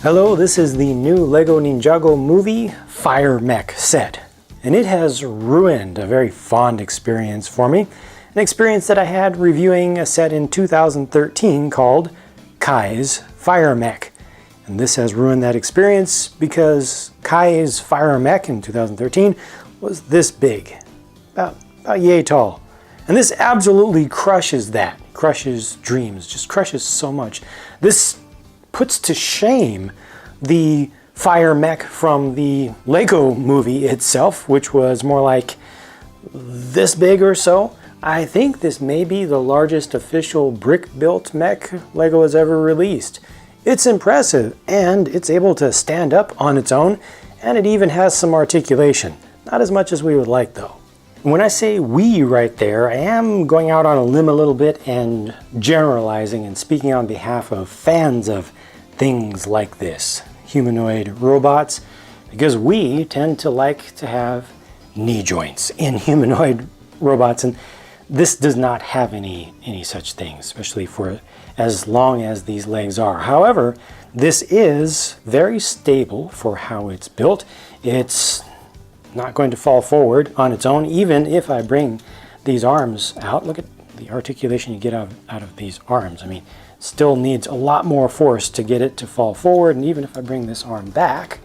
Hello, this is the new LEGO Ninjago Movie Fire Mech set, and it has ruined a very fond experience for me. An experience that I had reviewing a set in 2013 called Kai's Fire Mech. And this has ruined that experience because Kai's Fire Mech in 2013 was this big, about yay tall. And this absolutely crushes that, crushes dreams, just crushes so much. This puts to shame the Fire Mech from the LEGO movie itself, which was more like this big or so. I think this may be the largest official brick-built mech LEGO has ever released. It's impressive, and it's able to stand up on its own, and it even has some articulation. Not as much as we would like, though. When I say we right there, I am going out on a limb a little bit and generalizing and speaking on behalf of fans of things like this, humanoid robots, because we tend to like to have knee joints in humanoid robots, and this does not have any such things, especially for as long as these legs are. However, this is very stable for how it's built. It's not going to fall forward on its own, even if I bring these arms out. Look at the articulation you get out of these arms. I mean, still needs a lot more force to get it to fall forward, and even if I bring this arm back,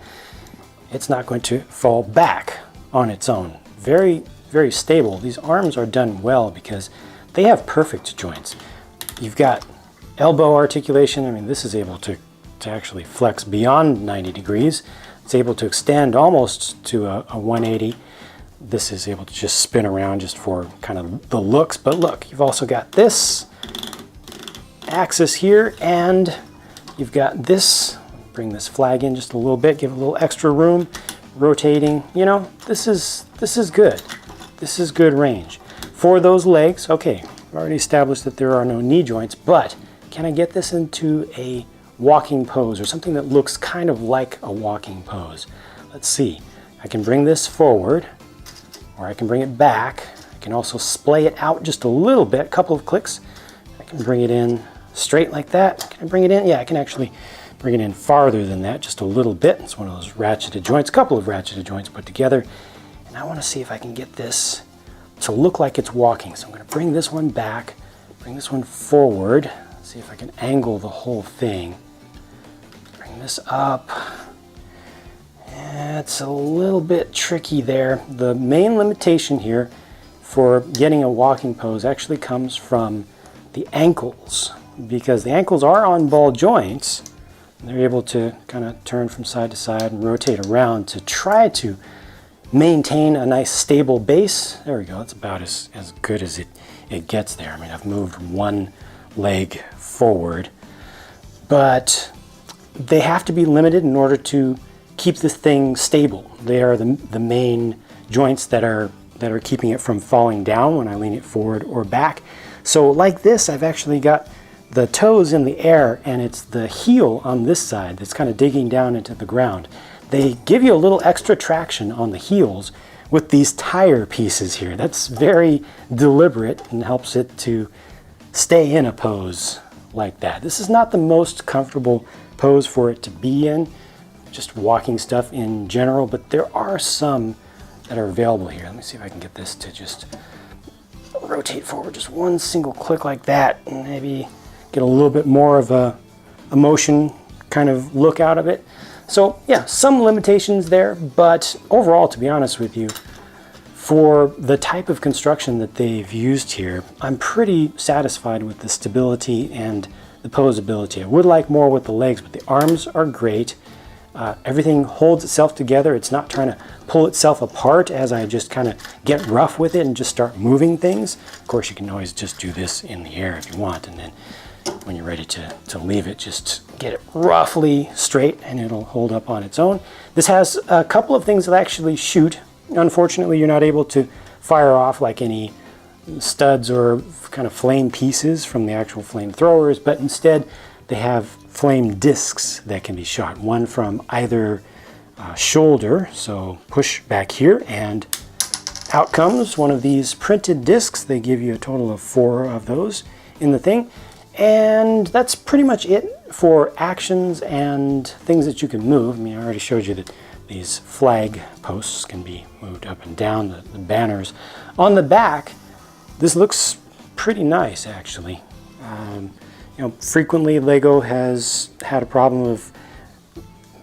it's not going to fall back on its own. Very, very stable. These arms are done well because they have perfect joints. You've got elbow articulation. I mean, this is able to actually flex beyond 90 degrees. It's able to extend almost to a 180. This is able to just spin around just for kind of the looks. But look, you've also got this axis here, and you've got this. Bring this flag in just a little bit, give it a little extra room, rotating. You know, this is good. This is good range. For those legs, okay, I've already established that there are no knee joints, but can I get this into a walking pose or something that looks kind of like a walking pose? Let's see. I can bring this forward, or I can bring it back. I can also splay it out just a little bit, a couple of clicks. I can bring it in straight like that. Can I bring it in? Yeah, I can actually bring it in farther than that, just a little bit. It's one of those ratcheted joints, a couple of ratcheted joints put together. And I want to see if I can get this to look like it's walking. So I'm going to bring this one back, bring this one forward, see if I can angle the whole thing. Bring this up. It's a little bit tricky there. The main limitation here for getting a walking pose actually comes from the ankles, because the ankles are on ball joints. They're able to kind of turn from side to side and rotate around to try to maintain a nice stable base. There we go. It's about as good as it gets there. I mean, I've moved one leg forward, but they have to be limited in order to keep this thing stable. They are the main joints that are keeping it from falling down when I lean it forward or back. So like this, I've actually got the toes in the air, and it's the heel on this side that's kind of digging down into the ground. They give you a little extra traction on the heels with these tire pieces here. That's very deliberate and helps it to stay in a pose like that. This is not the most comfortable pose for it to be in, just walking stuff in general, but there are some that are available here. Let me see if I can get this to just rotate forward just one single click like that, and maybe get a little bit more of a motion kind of look out of it. So yeah, some limitations there, but overall, to be honest with you, for the type of construction that they've used here, I'm pretty satisfied with the stability and the posability. I would like more with the legs, but the arms are great. Everything holds itself together. It's not trying to pull itself apart as I just kind of get rough with it and just start moving things. Of course, you can always just do this in the air if you want, and then when you're ready to leave it, just get it roughly straight and it'll hold up on its own. This has a couple of things that actually shoot. Unfortunately, you're not able to fire off like any studs or kind of flame pieces from the actual flamethrowers, but instead they have flame discs that can be shot. One from either shoulder, so push back here, and out comes one of these printed discs. They give you a total of 4 of those in the thing. And that's pretty much it for actions and things that you can move. I mean, I already showed you that these flag posts can be moved up and down, the banners. On the back, this looks pretty nice, actually. You know, frequently LEGO has had a problem of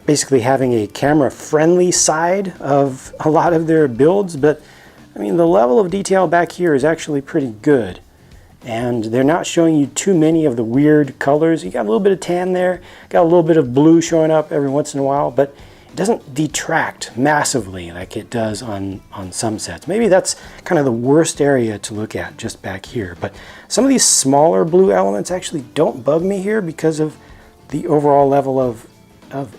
basically having a camera-friendly side of a lot of their builds, but I mean, the level of detail back here is actually pretty good. And they're not showing you too many of the weird colors. You got a little bit of tan there, got a little bit of blue showing up every once in a while, but it doesn't detract massively like it does on some sets. Maybe that's kind of the worst area to look at, just back here. But some of these smaller blue elements actually don't bug me here because of the overall level of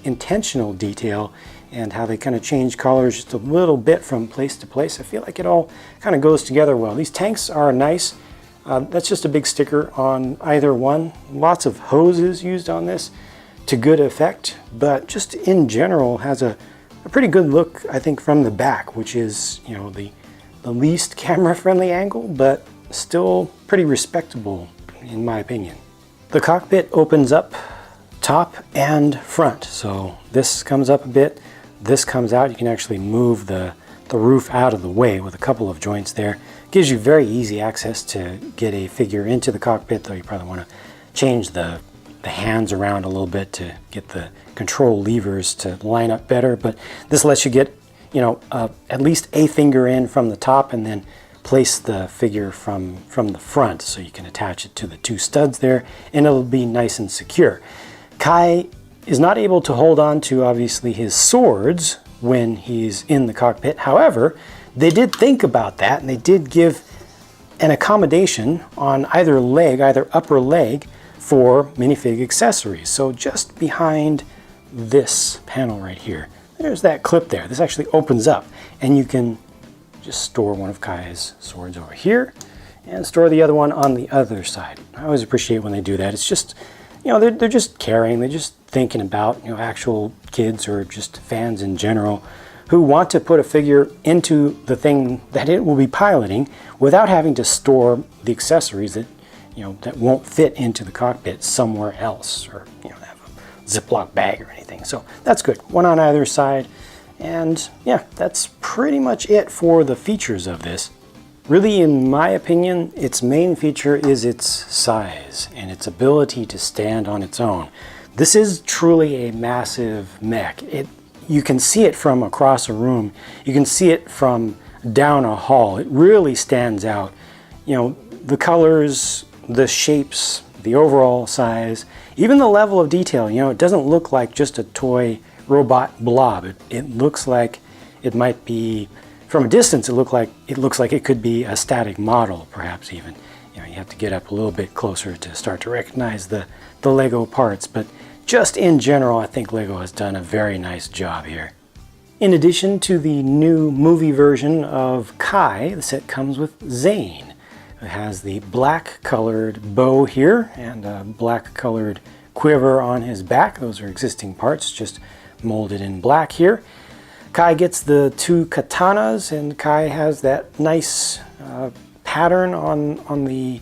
intentional detail and how they kind of change colors just a little bit from place to place. I feel like it all kind of goes together well. These tanks are nice. That's just a big sticker on either one. Lots of hoses used on this to good effect, but just in general has a pretty good look, I think, from the back, which is, you know, the least camera-friendly angle, but still pretty respectable in my opinion. The cockpit opens up top and front, so this comes up a bit, this comes out. You can actually move the roof out of the way with a couple of joints there. Gives you very easy access to get a figure into the cockpit, though you probably want to change the hands around a little bit to get the control levers to line up better. But this lets you get, you know, at least a finger in from the top and then place the figure from the front, so you can attach it to the two studs there and it'll be nice and secure. Kai is not able to hold on to, obviously, his swords when he's in the cockpit. However, they did think about that and they did give an accommodation on either leg, either upper leg, for minifig accessories. So just behind this panel right here, there's that clip there. This actually opens up and you can just store one of Kai's swords over here and store the other one on the other side. I always appreciate when they do that. It's just, you know, they're just caring, they're just thinking about, you know, actual kids or just fans in general who want to put a figure into the thing that it will be piloting without having to store the accessories that, you know, that won't fit into the cockpit somewhere else, or, you know, have a Ziploc bag or anything. So that's good. One on either side. And yeah, that's pretty much it for the features of this. Really, in my opinion, its main feature is its size and its ability to stand on its own. This is truly a massive mech. You can see it from across a room. You can see it from down a hall. It really stands out. You know, the colors, the shapes, the overall size, even the level of detail. You know, it doesn't look like just a toy robot blob. It looks like it might be, from a distance, it looks like it could be a static model, perhaps even. You know, you have to get up a little bit closer to start to recognize the LEGO parts, but just in general, I think LEGO has done a very nice job here. In addition to the new movie version of Kai, the set comes with Zane. It has the black colored bow here and a black colored quiver on his back. Those are existing parts, just molded in black here. Kai gets the two katanas, and Kai has that nice pattern on the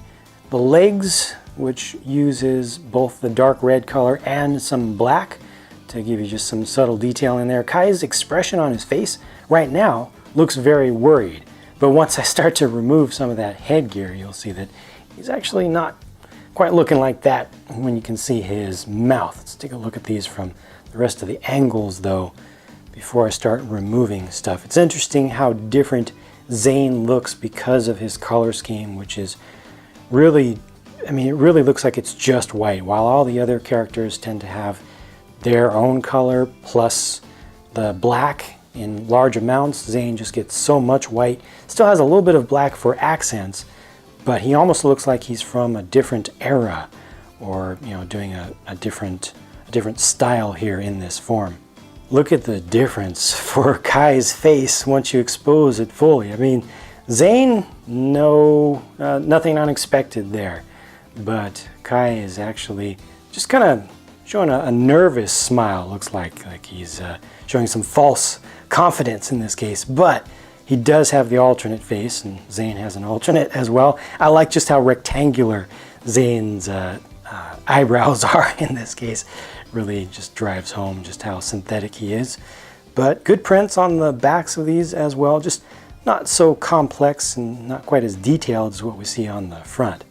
legs, which uses both the dark red color and some black to give you just some subtle detail in there. Kai's expression on his face right now looks very worried, but once I start to remove some of that headgear, you'll see that he's actually not quite looking like that when you can see his mouth. Let's take a look at these from the rest of the angles, though, before I start removing stuff. It's interesting how different Zane looks because of his color scheme, which is really, I mean, it really looks like it's just white, while all the other characters tend to have their own color plus the black in large amounts. Zane just gets so much white. Still has a little bit of black for accents, but he almost looks like he's from a different era, or, you know, doing a different style here in this form. Look at the difference for Kai's face once you expose it fully. I mean, Zane, nothing unexpected there, but Kai is actually just kind of showing a nervous smile. Looks like he's showing some false confidence in this case, but he does have the alternate face, and Zane has an alternate as well. I like just how rectangular Zane's eyebrows are in this case. Really just drives home just how synthetic he is. But good prints on the backs of these as well, just not so complex and not quite as detailed as what we see on the front.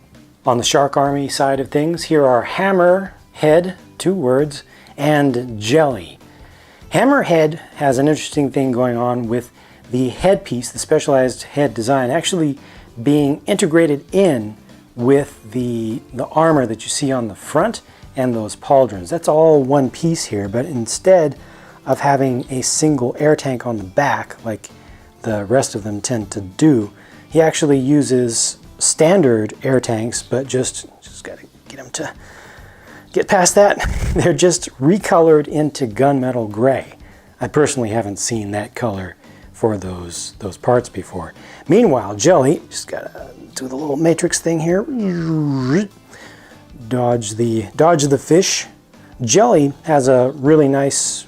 On the Shark Army side of things, here are Hammer, Head, 2 words, and Jelly. Hammerhead has an interesting thing going on with the headpiece, the specialized head design, actually being integrated in with the armor that you see on the front and those pauldrons. That's all one piece here, but instead of having a single air tank on the back like the rest of them tend to do, he actually uses standard air tanks, but just gotta get him to get past that. They're just recolored into gunmetal gray. I personally haven't seen that color for those parts before. Meanwhile, Jelly, just gotta do the little matrix thing here. Dodge the fish. Jelly has a really nice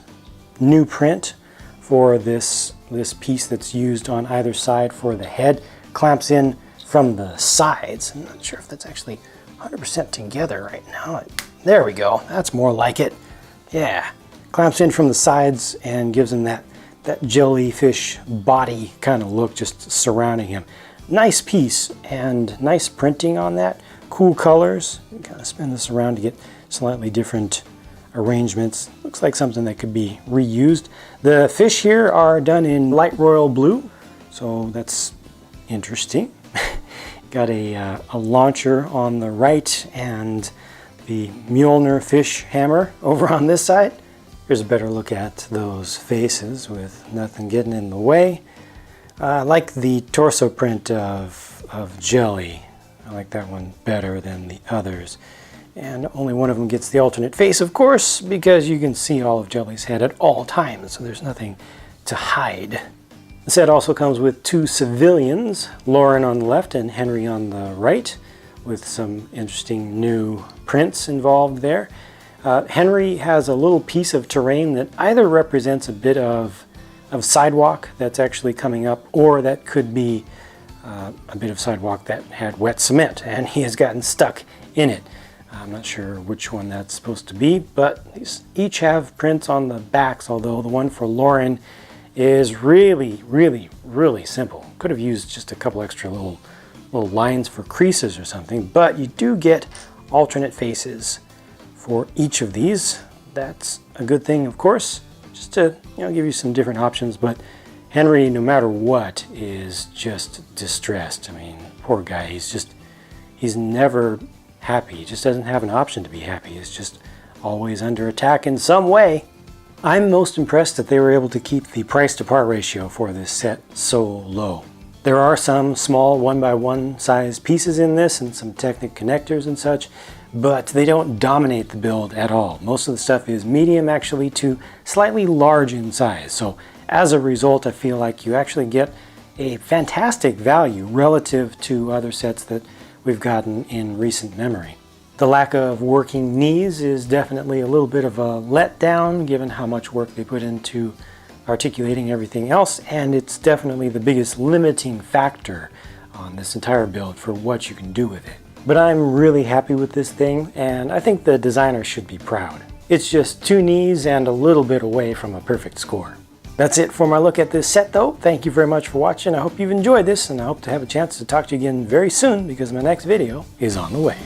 new print for this piece that's used on either side for the head. Clamps in from the sides. I'm not sure if that's actually 100% together right now. There we go. That's more like it. Yeah. Clamps in from the sides and gives him that jellyfish body kind of look just surrounding him. Nice piece and nice printing on that. Cool colors. Kind of spin this around to get slightly different arrangements. Looks like something that could be reused. The fish here are done in light royal blue, so that's interesting. Got a launcher on the right and the Mjolnir fish hammer over on this side. Here's a better look at those faces with nothing getting in the way. I like the torso print of Jelly. I like that one better than the others. And only one of them gets the alternate face, of course, because you can see all of Jelly's head at all times, so there's nothing to hide. The set also comes with 2 civilians, Lauren on the left and Henry on the right, with some interesting new prints involved there. Henry has a little piece of terrain that either represents a bit of sidewalk that's actually coming up, or that could be a bit of sidewalk that had wet cement and he has gotten stuck in it. I'm not sure which one that's supposed to be, but these each have prints on the backs, although the one for Lauren is really, really, really simple. Could have used just a couple extra little lines for creases or something, but you do get alternate faces for each of these. That's a good thing, of course, just to give you some different options. But Henry, no matter what, is just distressed. I mean, poor guy, he's never happy. He just doesn't have an option to be happy. He's just always under attack in some way. I'm most impressed that they were able to keep the price to part ratio for this set so low. There are some small 1x1 size pieces in this and some Technic connectors and such, but they don't dominate the build at all. Most of the stuff is medium actually to slightly large in size. So as a result, I feel like you actually get a fantastic value relative to other sets that we've gotten in recent memory. The lack of working knees is definitely a little bit of a letdown given how much work they put into articulating everything else, and it's definitely the biggest limiting factor on this entire build for what you can do with it. But I'm really happy with this thing, and I think the designer should be proud. It's just 2 knees and a little bit away from a perfect score. That's it for my look at this set though. Thank you very much for watching. I hope you've enjoyed this, and I hope to have a chance to talk to you again very soon because my next video is on the way.